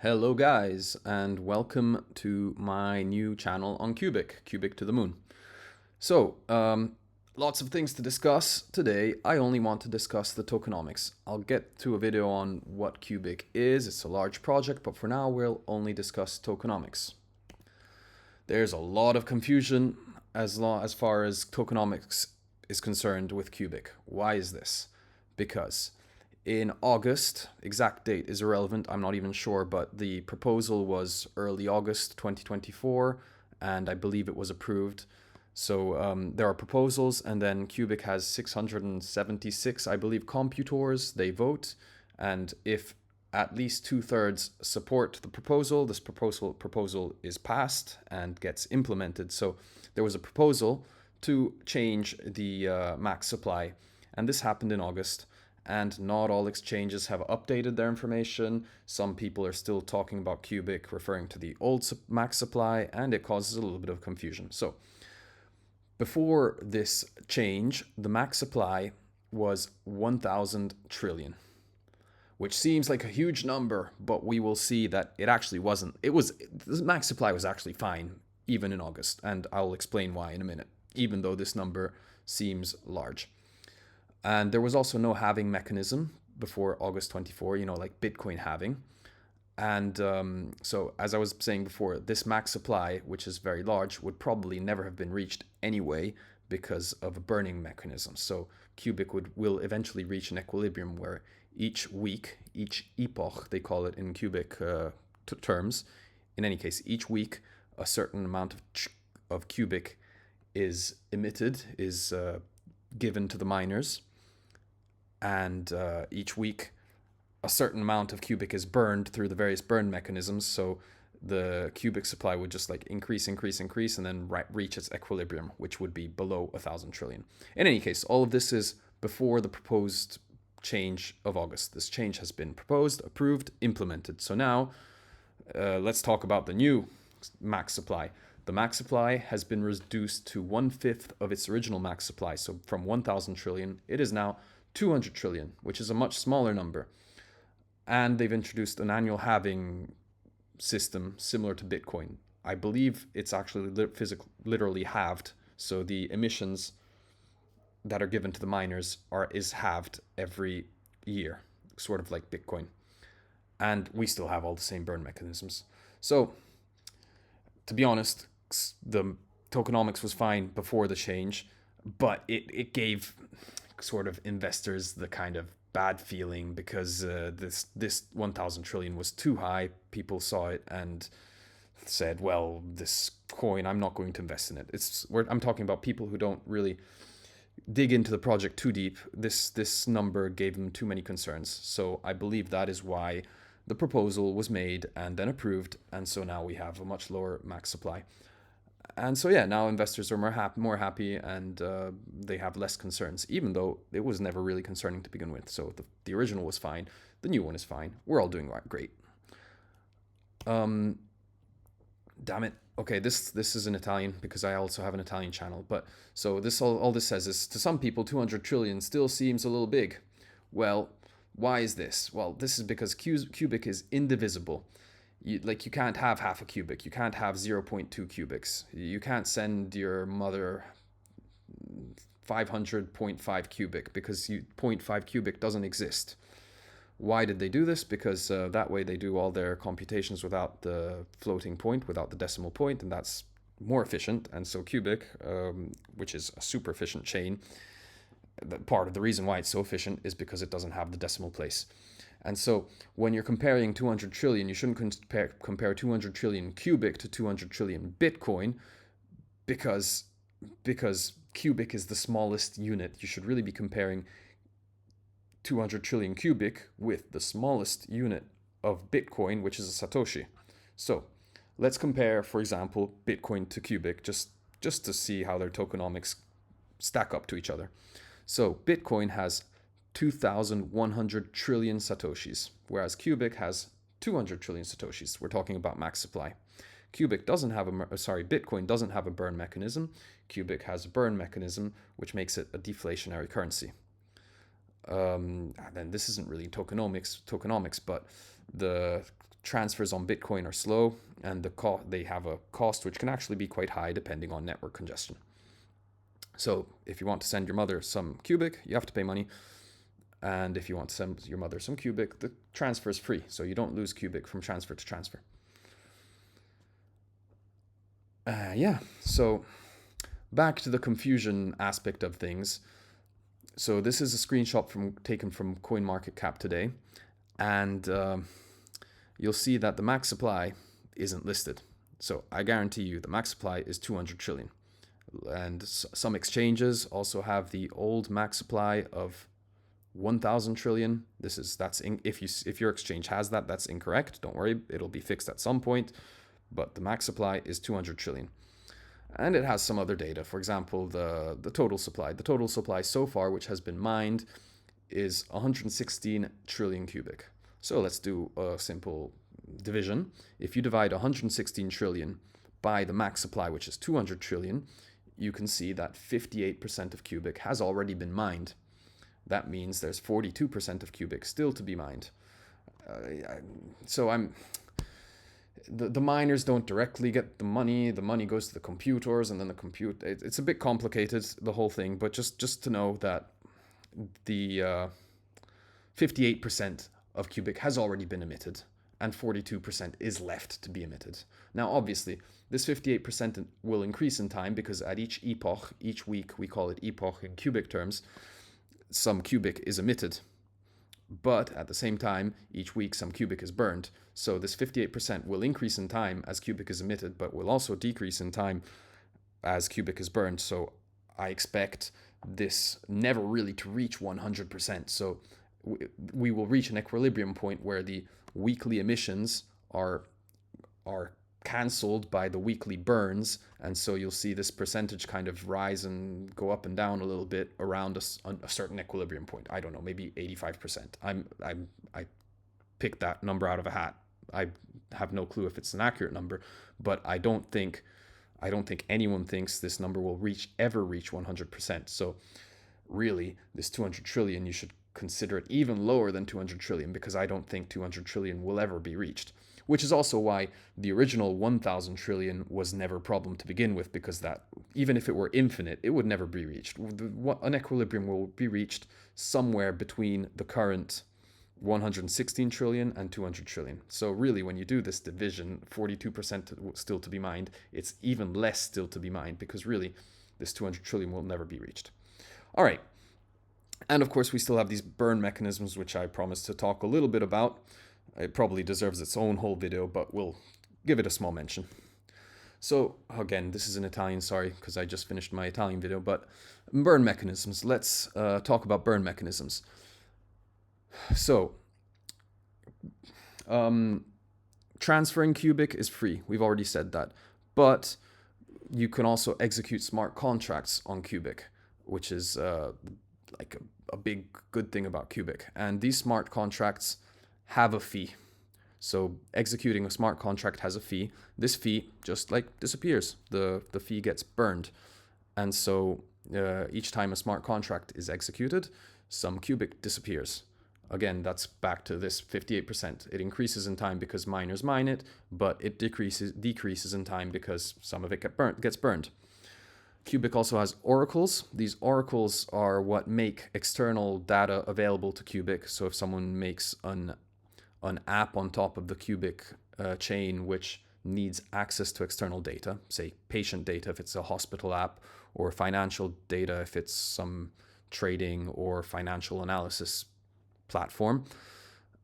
Hello guys, and welcome to my new channel on QUBIC to the moon. So, lots of things to discuss today. I only want to discuss the tokenomics. I'll get to a video on what QUBIC is. It's a large project, but for now we'll only discuss tokenomics. There's a lot of confusion as far as tokenomics is concerned with QUBIC. Why is this? Because in August, exact date is irrelevant, I'm not even sure, but the proposal was early August 2024, and I believe it was approved. So there are proposals, and then QUBIC has 676, I believe, computors. They vote, and if at least 2/3 support the proposal, this proposal is passed and gets implemented. So there was a proposal to change the max supply, and this happened in August. And not all exchanges have updated their information. Some people are still talking about QUBIC referring to the old max supply, and it causes a little bit of confusion. So before this change, the max supply was 1,000 trillion, which seems like a huge number, but we will see that it actually wasn't. The max supply was actually fine even in August, and I'll explain why in a minute, even though this number seems large. And there was also no halving mechanism before August 24, like Bitcoin halving. And so, as I was saying before, this max supply, which is very large, would probably never have been reached anyway because of a burning mechanism. So QUBIC will eventually reach an equilibrium where each week, each epoch, they call it in QUBIC terms, in any case, each week, a certain amount of QUBIC is emitted, is given to the miners. And each week a certain amount of QUBIC is burned through the various burn mechanisms. So the QUBIC supply would just like increase, and then reach its equilibrium, which would be below 1,000 trillion. In any case, all of this is before the proposed change of August. This change has been proposed, approved, implemented. So now let's talk about the new max supply. The max supply has been reduced to 1/5 of its original max supply. So from 1,000 trillion, it is now 200 trillion, which is a much smaller number. And they've introduced an annual halving system similar to Bitcoin. I believe it's actually literally halved. So the emissions that are given to the miners is halved every year, sort of like Bitcoin. And we still have all the same burn mechanisms. So to be honest, the tokenomics was fine before the change, but it gave sort of investors the kind of bad feeling because this 1,000 trillion was too high. People saw it and said, well, this coin, I'm not going to invest in it. I'm talking about people who don't really dig into the project too deep. This number gave them too many concerns. So I believe that is why the proposal was made and then approved, and so now we have a much lower max supply. And so yeah, now investors are more happy, and they have less concerns, even though it was never really concerning to begin with. So the original was fine, the new one is fine. We're all doing great. Damn it. Okay, this is in Italian because I also have an Italian channel. But so all this says is, to some people, 200 trillion still seems a little big. Well, why is this? Well, this is because QUBIC is indivisible. You can't have half a QUBIC. You can't have 0.2 QUBICs. You can't send your mother 500.5 QUBIC because 0.5 QUBIC doesn't exist. Why did they do this? Because that way they do all their computations without the floating point, without the decimal point, and that's more efficient. And so QUBIC, which is a super efficient chain, part of the reason why it's so efficient is because it doesn't have the decimal place. And so when you're comparing 200 trillion, you shouldn't compare 200 trillion QUBIC to 200 trillion Bitcoin because QUBIC is the smallest unit. You should really be comparing 200 trillion QUBIC with the smallest unit of Bitcoin, which is a Satoshi. So let's compare, for example, Bitcoin to QUBIC just to see how their tokenomics stack up to each other. So Bitcoin has 2,100 trillion Satoshis, whereas QUBIC has 200 trillion Satoshis. We're talking about max supply. Bitcoin doesn't have a burn mechanism. QUBIC has a burn mechanism, which makes it a deflationary currency. Then this isn't really tokenomics, but the transfers on Bitcoin are slow, and they have a cost which can actually be quite high depending on network congestion. So if you want to send your mother some QUBIC, you have to pay money. And if you want to send your mother some QUBIC, the transfer is free. So you don't lose QUBIC from transfer to transfer. Yeah, so back to the confusion aspect of things. So this is a screenshot taken from CoinMarketCap today. And you'll see that the max supply isn't listed. So I guarantee you the max supply is 200 trillion. And some exchanges also have the old max supply of 1,000 trillion. If your exchange has that, that's incorrect. Don't worry, it'll be fixed at some point. But the max supply is 200 trillion. And it has some other data. For example, the total supply. The total supply so far, which has been mined, is 116 trillion QUBIC. So let's do a simple division. If you divide 116 trillion by the max supply, which is 200 trillion, you can see that 58% of QUBIC has already been mined. That means there's 42% of QUBIC still to be mined. The miners don't directly get the money. The money goes to the computers, and then it's a bit complicated, the whole thing. But just to know that the 58% of QUBIC has already been emitted, and 42% is left to be emitted. Now, obviously, this 58% will increase in time because at each epoch, each week, we call it epoch in QUBIC terms, some QUBIC is emitted. But at the same time, each week some QUBIC is burned. So this 58% will increase in time as QUBIC is emitted, but will also decrease in time as QUBIC is burned. So I expect this never really to reach 100%. So we will reach an equilibrium point where the weekly emissions are cancelled by the weekly burns, and so you'll see this percentage kind of rise and go up and down a little bit around a certain equilibrium point. I don't know, maybe 85%. I picked that number out of a hat. I have no clue if it's an accurate number, but I don't think anyone thinks this number will ever reach 100%. So really, this 200 trillion, you should consider it even lower than 200 trillion, because I don't think 200 trillion will ever be reached. Which is also why the original 1,000 trillion was never a problem to begin with, because that, even if it were infinite, it would never be reached. An equilibrium will be reached somewhere between the current 116 trillion and 200 trillion. So really, when you do this division, 42% still to be mined, it's even less still to be mined, because really, this 200 trillion will never be reached. All right. And of course, we still have these burn mechanisms, which I promised to talk a little bit about. It probably deserves its own whole video, but we'll give it a small mention. So again, this is in Italian, sorry, because I just finished my Italian video, but burn mechanisms. Let's talk about burn mechanisms. So transferring QUBIC is free. We've already said that. But you can also execute smart contracts on QUBIC, which is like a big good thing about QUBIC. And these smart contracts have a fee. So executing a smart contract has a fee. This fee just like disappears. The fee gets burned. And so each time a smart contract is executed, some QUBIC disappears. Again, that's back to this 58%. It increases in time because miners mine it, but it decreases in time because some of it gets burned. QUBIC also has oracles. These oracles are what make external data available to QUBIC. So if someone makes an app on top of the QUBIC chain which needs access to external data, say patient data if it's a hospital app, or financial data if it's some trading or financial analysis platform,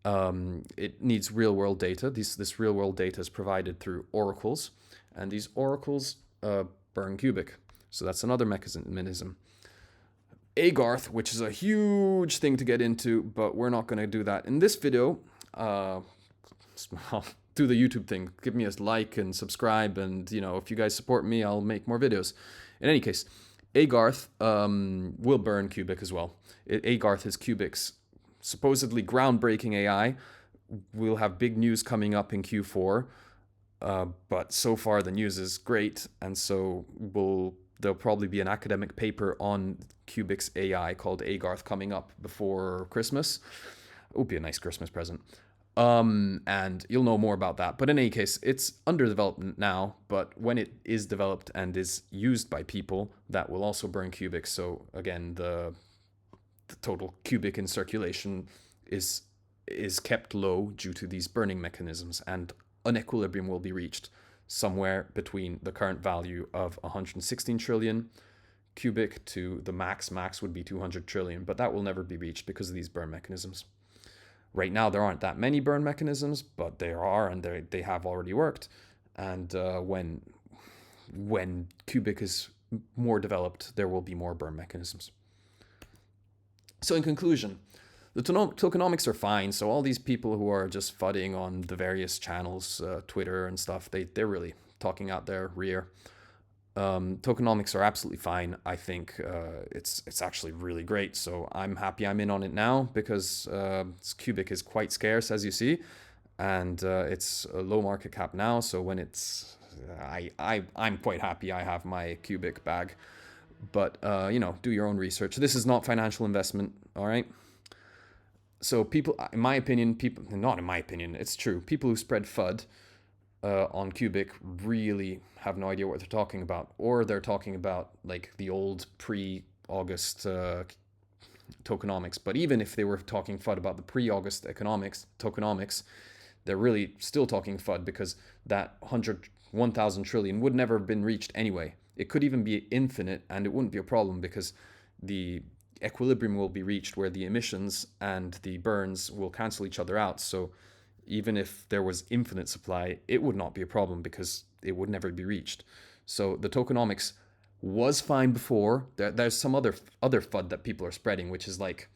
it needs real-world data. This real-world data is provided through oracles, and these oracles burn QUBIC. So that's another mechanism. Agarth, which is a huge thing to get into, but we're not going to do that in this video. I'll do the YouTube thing. Give me a like and subscribe, and if you guys support me, I'll make more videos. In any case, Agarth will burn QUBIC as well. Agarth is QUBIC's supposedly groundbreaking AI. We'll have big news coming up in Q4, but so far the news is great, and so there'll probably be an academic paper on QUBIC's AI called Agarth coming up before Christmas. It would be a nice Christmas present. And you'll know more about that. But in any case, it's under development now. But when it is developed and is used by people, that will also burn QUBIC. So again, the total QUBIC in circulation is kept low due to these burning mechanisms, and an equilibrium will be reached somewhere between the current value of 116 trillion QUBIC to the max would be 200 trillion, but that will never be reached because of these burn mechanisms. Right now, there aren't that many burn mechanisms, but there are, and they have already worked. And when QUBIC is more developed, there will be more burn mechanisms. So in conclusion, the tokenomics are fine. So all these people who are just FUDing on the various channels, Twitter and stuff, they're really talking out their rear. Tokenomics are absolutely fine. I think it's actually really great. So I'm happy I'm in on it now, because QUBIC is quite scarce, as you see, and it's a low market cap now. So when it's, I'm quite happy I have my QUBIC bag. But do your own research. This is not financial investment, all right? So people, in my opinion, not in my opinion, it's true. People who spread FUD on QUBIC really have no idea what they're talking about, or they're talking about like the old pre-August tokenomics. But even if they were talking FUD about the pre-August tokenomics, they're really still talking FUD, because that 1,000 trillion would never have been reached anyway. It could even be infinite, and it wouldn't be a problem, because the equilibrium will be reached where the emissions and the burns will cancel each other out. So even if there was infinite supply, it would not be a problem, because it would never be reached. So the tokenomics was fine before. There's some other FUD that people are spreading, which is like,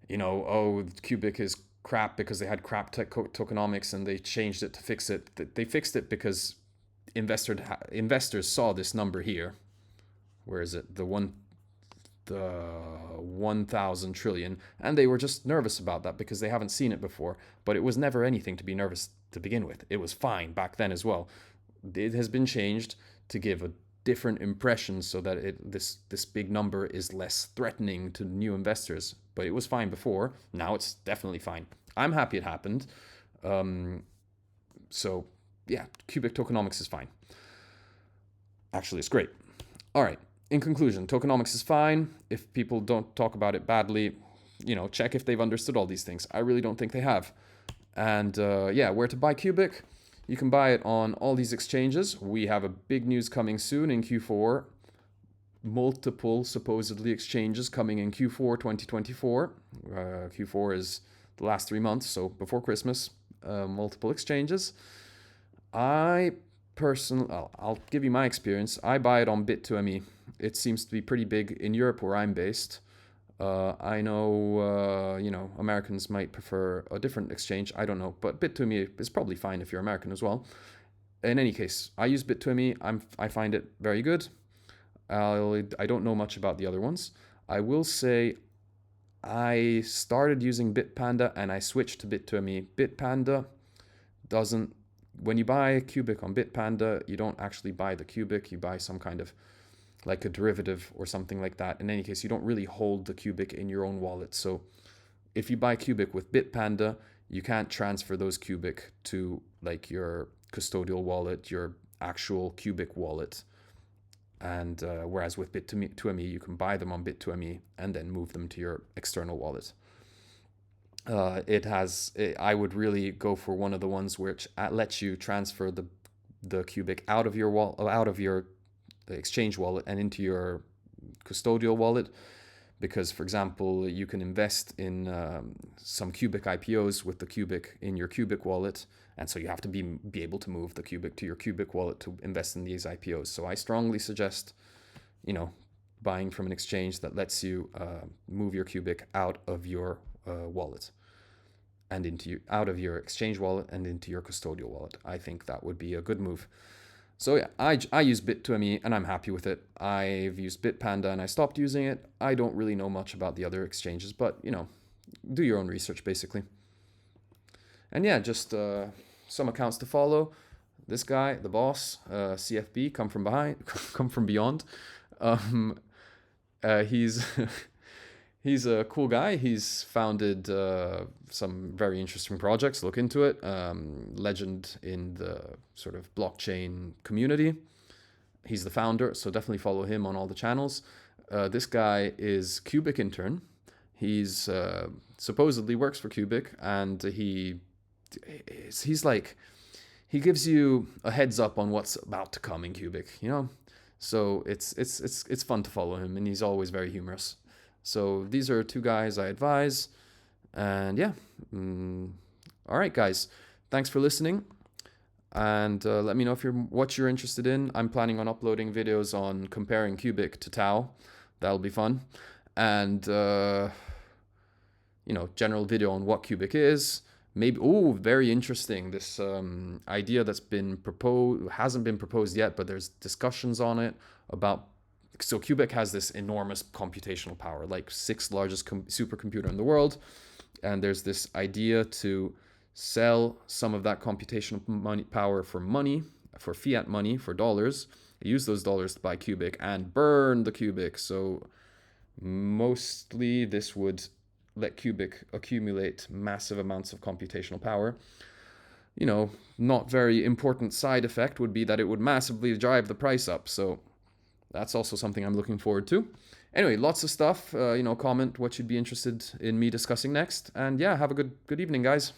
QUBIC is crap because they had crap tokenomics and they changed it to fix it. They fixed it because investors saw this number here. Where is it? The 1,000 trillion, and they were just nervous about that because they haven't seen it before. But it was never anything to be nervous to begin with. It was fine back then as well. It has been changed to give a different impression, so that this big number is less threatening to new investors. But it was fine before. Now it's definitely fine. I'm happy it happened. So yeah, QUBIC tokenomics is fine. Actually, it's great. All right. In conclusion, tokenomics is fine. If people don't talk about it badly, check if they've understood all these things. I really don't think they have. And where to buy QUBIC? You can buy it on all these exchanges. We have a big news coming soon in Q4. Multiple supposedly exchanges coming in Q4 2024. Q4 is the last 3 months, so before Christmas, multiple exchanges. I'll give you my experience. I buy it on Bit2Me. It seems to be pretty big in Europe where I'm based. I know, Americans might prefer a different exchange. I don't know, but Bit2Me is probably fine if you're American as well. In any case, I use Bit2Me. I find it very good. I don't know much about the other ones. I will say I started using Bitpanda and I switched to Bit2Me. Bitpanda doesn't... When you buy QUBIC on Bitpanda, you don't actually buy the QUBIC. You buy some kind of like a derivative or something like that. In any case, you don't really hold the QUBIC in your own wallet. So if you buy QUBIC with Bitpanda, you can't transfer those QUBIC to like your custodial wallet, your actual QUBIC wallet. And whereas with Bit2Me, you can buy them on Bit2Me and then move them to your external wallet. I would really go for one of the ones which lets you transfer the QUBIC out of your exchange wallet and into your custodial wallet, because, for example, you can invest in some QUBIC IPOs with the QUBIC in your QUBIC wallet, and so you have to be able to move the QUBIC to your QUBIC wallet to invest in these IPOs. So I strongly suggest, buying from an exchange that lets you move your QUBIC out of your wallet and out of your exchange wallet and into your custodial wallet. I think that would be a good move. So yeah, I use Bit2Me and I'm happy with it. I've used Bitpanda and I stopped using it. I don't really know much about the other exchanges, but do your own research basically. And yeah, just some accounts to follow. This guy, the boss, CFB, come from beyond. He's He's a cool guy. He's founded some very interesting projects. Look into it. Legend in the sort of blockchain community. He's the founder, so definitely follow him on all the channels. This guy is QUBIC intern. He's supposedly works for QUBIC, and he's like, he gives you a heads up on what's about to come in QUBIC, you know. So it's fun to follow him, and he's always very humorous. So these are two guys I advise, and yeah. All right, guys, thanks for listening. And let me know if what you're interested in. I'm planning on uploading videos on comparing QUBIC to Tau. That'll be fun. And general video on what QUBIC is. Maybe, very interesting. This idea that's been proposed, hasn't been proposed yet, but there's discussions on it about. So QUBIC has this enormous computational power, like 6th largest supercomputer in the world. And there's this idea to sell some of that computational power for fiat money, for dollars, use those dollars to buy QUBIC and burn the QUBIC. So mostly this would let QUBIC accumulate massive amounts of computational power. Not very important side effect would be that it would massively drive the price up. So that's also something I'm looking forward to. Anyway, lots of stuff. Comment what you'd be interested in me discussing next. And yeah, have a good evening, guys.